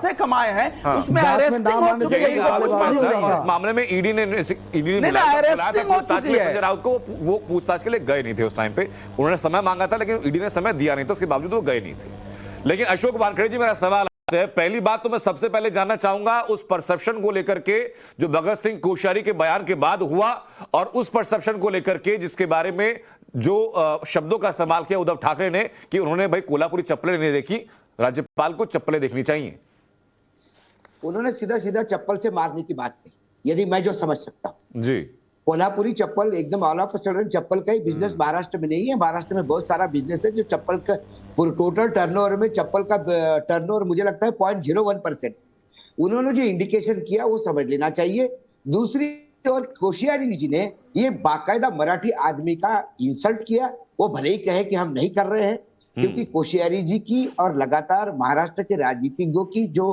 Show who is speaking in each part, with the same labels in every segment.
Speaker 1: पैसे कमाए हैं उसमें अरेस्टिंग हो चुकी है।
Speaker 2: इस मामले में ईडी ने
Speaker 1: अरेस्टिंग हो चुकी है।
Speaker 2: संजय राउत को वो पूछताछ के लिए गए नहीं थे उस टाइम पे, उन्होंने समय मांगा था लेकिन ईडी ने समय दिया नहीं था, उसके बावजूद वो गए नहीं थे। लेकिन अशोक वानखेड़े जी, मेरा सवाल है, पहली बात तो मैं सबसे पहले जानना चाहूंगा उस परसेप्शन को लेकर के जो भगत सिंह कोश्यारी के बयान के बाद हुआ, और उस परसेप्शन को लेकर के जिसके बारे में जो शब्दों का इस्तेमाल किया उद्धव ठाकरे ने कि उन्होंने भाई कोल्हापुरी चप्पलें नहीं देखी, राज्यपाल को चप्पलें देखनी चाहिए।
Speaker 3: उन्होंने सीधा सीधा चप्पल से मारने की बात कही, यदि मैं जो समझ सकता हूं
Speaker 2: जी।
Speaker 3: कोल्हापुरी चप्पल एकदम ऑल ऑफ अ सडन चप्पल का ही बिजनेस महाराष्ट्र में नहीं है। महाराष्ट्र में बहुत सारा बिजनेस है जो चप्पल का टोटल टर्नओवर में चप्पल का टर्नओवर मुझे लगता है 0.01%। उन्होंने जो इंडिकेशन किया वो समझ लेना चाहिए। दूसरी और कोश्यारी जी ने ये बाकायदा मराठी आदमी का इंसल्ट किया। वो भले ही कहे कि हम नहीं कर रहे हैं, क्योंकि कोश्यारी जी की और लगातार महाराष्ट्र के राजनीतिज्ञों की जो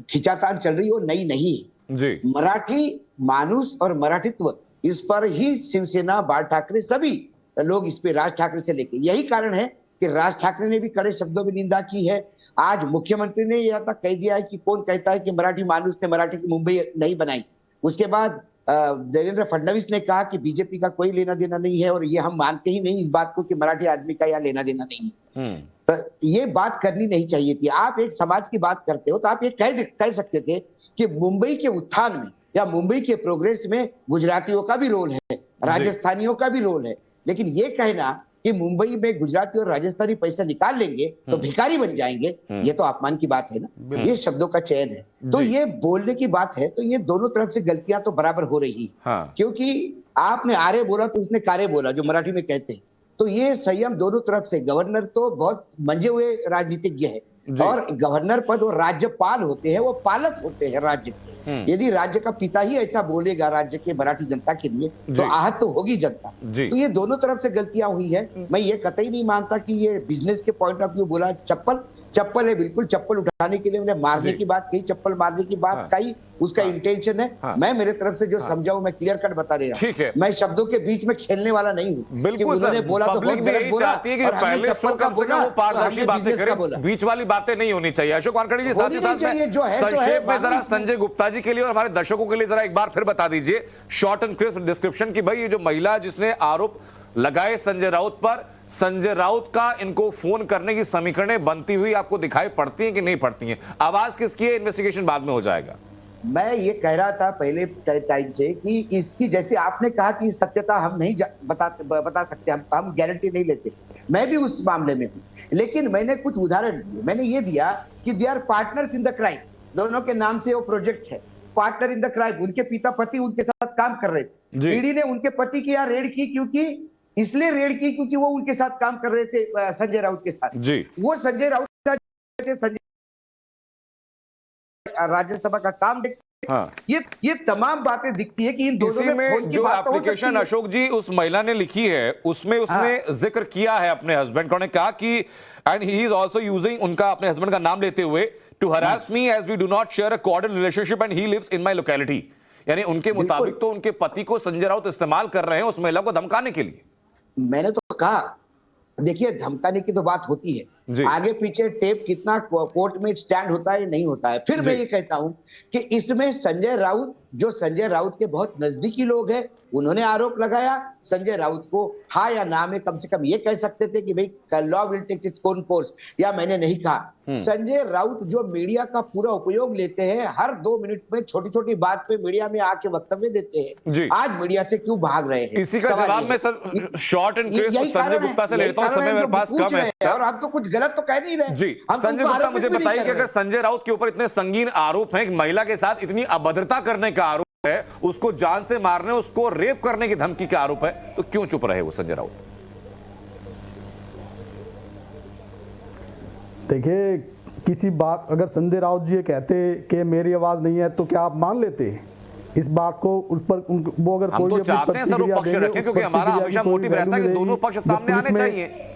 Speaker 3: खिंचातान चल रही है वो नई नहीं है
Speaker 2: जी।
Speaker 3: मराठी मानुस और मराठित्व, इस पर ही शिवसेना, बाल ठाकरे, सभी लोग इस पे, राज ठाकरे से लेके, यही कारण है कि राज ठाकरे ने भी कड़े शब्दों में निंदा की है। आज मुख्यमंत्री ने यह तक कह दिया है कि कौन कहता है कि मराठी मानुस ने मराठी की मुंबई नहीं बनाई। उसके बाद देवेंद्र फडणवीस ने कहा कि बीजेपी का कोई लेना देना नहीं है, और ये हम मानते ही नहीं इस बात को कि मराठी आदमी का यहाँ लेना देना नहीं है। तो ये बात करनी नहीं चाहिए थी। आप एक समाज की बात करते हो तो आप ये कह सकते थे कि मुंबई के उत्थान में या मुंबई के प्रोग्रेस में गुजरातियों का भी रोल है, राजस्थानियों का भी रोल है, लेकिन ये कहना कि मुंबई में गुजराती और राजस्थानी पैसा निकाल लेंगे तो भिखारी बन जाएंगे, ये तो अपमान की बात है ना। ये शब्दों का चयन है, तो ये बोलने की बात है। तो ये दोनों तरफ से गलतियां तो बराबर हो रही है। क्योंकि आपने आरे बोला तो उसने कारे बोला, जो मराठी में कहते हैं। तो ये संयम दोनों तरफ से। गवर्नर तो बहुत मंजे हुए राजनीतिज्ञ है, और गवर्नर पद वो राज्यपाल होते हैं, वो पालक होते हैं राज्य के। यदि राज्य का पिता ही ऐसा बोलेगा राज्य के मराठी जनता के लिए तो आहत तो होगी जनता। तो ये दोनों तरफ से गलतियां हुई है। मैं ये कतई नहीं मानता कि ये बिजनेस के पॉइंट ऑफ व्यू बोला। चप्पल है, बिल्कुल चप्पल उठाने के लिए मैंने मारने की बात कही, चप्पल मारने की बात कही, उसका इंटेंशन है। मैं मेरे तरफ से जो समझा हूं मैं क्लियर कट बता रहा हूं। मैं शब्दों के बीच में खेलने वाला नहीं हूं।
Speaker 2: बिल्कुल,
Speaker 3: उन्होंने बोला तो बहुत गलत बोला, और हमने चप्पल का बोला,
Speaker 2: पारदर्शी बातें करें, बीच वाली बातें नहीं होनी चाहिए। अशोक वानखेड़े जी, साथ ही साथ संक्षेप में जरा संजय गुप्ता जी के लिए और हमारे दर्शकों के लिए जरा एक बार फिर बता दीजिए शॉर्ट एंड क्रिस्प डिस्क्रिप्शन की, भाई ये जो महिला जिसने आरोप लगाए संजय राउत पर, संजय राउत का इनको फोन करने की समीकरणें बनती हुई आपको दिखाई पड़ती हैं कि नहीं पड़ती हैं? आवाज किसकी है? इन्वेस्टिगेशन बाद में हो जाएगा।
Speaker 3: मैं ये कह रहा था पहले टाइम से कि इसकी, जैसे आपने कहा कि सत्यता हम नहीं बता सकते, हम गारंटी नहीं लेते, मैं भी उस मामले में हूं। लेकिन मैंने कुछ उदाहरण दिए। मैंने ये दिया कि they are partners in the crime, दोनों के नाम से वो प्रोजेक्ट है, पार्टनर इन द क्राइम। उनके पिता पति उनके साथ काम कर रहे थे। ईडी ने उनके पति की यहाँ रेड की, इसलिए रेड की क्योंकि वो उनके साथ काम कर रहे थे, संजय राउत के साथ जी। वो संजय राउत राज्यसभा का काम देखते। ये तमाम बातें दिखती है कि इन दोनों में
Speaker 2: जो एप्लीकेशन अशोक जी उस महिला ने लिखी है उसमें उसने जिक्र किया है अपने हस्बैंड का, कहा कि and he is also using, उनका अपने हस्बैंड का नाम लेते हुए, to harass me as we do not share a cordial relationship and he lives in my locality. यानी उनके मुताबिक तो उनके पति को संजय राउत इस्तेमाल कर रहे हैं उस महिला को धमकाने के लिए।
Speaker 3: मैंने तो कहा, देखिए धमकाने की तो बात होती है, आगे पीछे टेप कितना कोर्ट में स्टैंड होता है नहीं होता है। फिर मैं ये कहता हूं कि इसमें संजय राउत, जो संजय राउत के बहुत नजदीकी लोग हैं, उन्होंने आरोप लगाया। संजय राउत को हाँ या ना में कम से कम ये कह सकते थे कि भाई law will take its own course, या मैंने नहीं कहा। संजय राउत जो मीडिया का पूरा उपयोग लेते हैं, हर 2 मिनट में छोटी छोटी बात पे मीडिया में आके वक्तव्य देते हैं, आज मीडिया से क्यों भाग रहे हैं?
Speaker 2: इसी का जवाब मैं sir short and crisp Sanjay Gupta से लेता हूं, समय मेरे पास कम है
Speaker 3: और आप तो कुछ गलत तो कह नहीं रहे
Speaker 2: जी। संजय गुप्ता, मुझे बताइए कि अगर संजय राउत के ऊपर इतने संगीन आरोप हैं, महिला के साथ इतनी अभद्रता करने का आरोप है, उसको जान से मारने, उसको रेप करने की धमकी का आरोप है, तो क्यों चुप रहे वो संजय राउत?
Speaker 4: देखिए, किसी बात अगर संजय राउत जी ये कहते कि मेरी आवाज नहीं है तो क्या आप मान लेते इस बात को? उस पर वो अगर
Speaker 2: हम
Speaker 4: कोई
Speaker 2: तो चाहते हैं सर वो पक्ष रखें, क्योंकि हमारा हमेशा मोटिव रहता है कि दोनों पक्ष सामने आने चाहिए।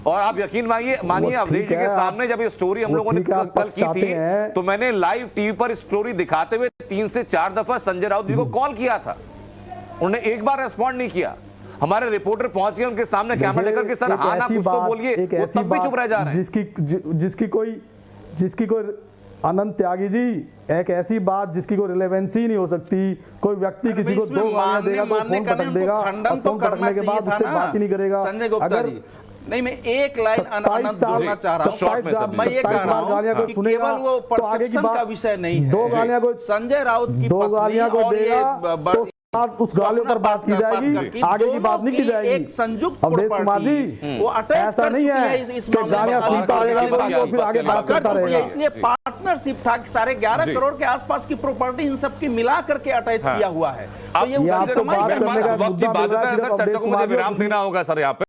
Speaker 2: और आप यकीन मानिए अवधेश जी के सामने जब ये स्टोरी हम लोगों ने कल की थी, तो मैंने लाइव टीवी पर स्टोरी दिखाते हुए 3 से 4 दफा संजय राउत जी को कॉल किया था, उन्होंने एक बार रेस्पॉन्ड नहीं किया। हमारे रिपोर्टर पहुंच गए उनके सामने कैमरा लेकर के, सर हाँ ना कुछ तो बोलिए, वो तब भी चुप रह जा रहे हैं।
Speaker 4: जिसकी कोई अनंत त्यागी जी, एक ऐसी बात जिसकी कोई रिलेवेंसी ही नहीं हो सकती। कोई व्यक्ति किसी को 2 गालियां देगा तो फोन पटक देगा,
Speaker 5: खंडन तो करने के बाद उससे बात ही नहीं करेगा। संजय गुप्ता जी, नहीं मैं एक लाइन अनंत जोड़ना चाह रहा हूं। मैं ये कह रहा हूं कि केवल वो परसेप्शन का विषय नहीं है।
Speaker 4: 2 गालियां को
Speaker 5: संजय राउत की
Speaker 4: 2 गालियां को देगा उस गालियों पर बात की जाएगी, आगे की बात नहीं की जाएगी।
Speaker 5: एक संयुक्त
Speaker 4: अवधेश कुमार जी,
Speaker 5: वो अटैच
Speaker 4: ऐसा नहीं है
Speaker 5: इस
Speaker 4: कि गालियां सुनता रहेगा फिर आगे बात करता रहेगा।
Speaker 5: इसलिए पार्टनरशिप था कि 11.5 करोड़ के आसपास की प्रॉपर्टी इन सब की मिला करके अटैच किया हुआ है। तो ये
Speaker 2: आपको बात करने का
Speaker 5: मुद्दा
Speaker 2: वक्त की बात है सर, चर्चा को मुझे विराम देना होगा सर यहाँ पे।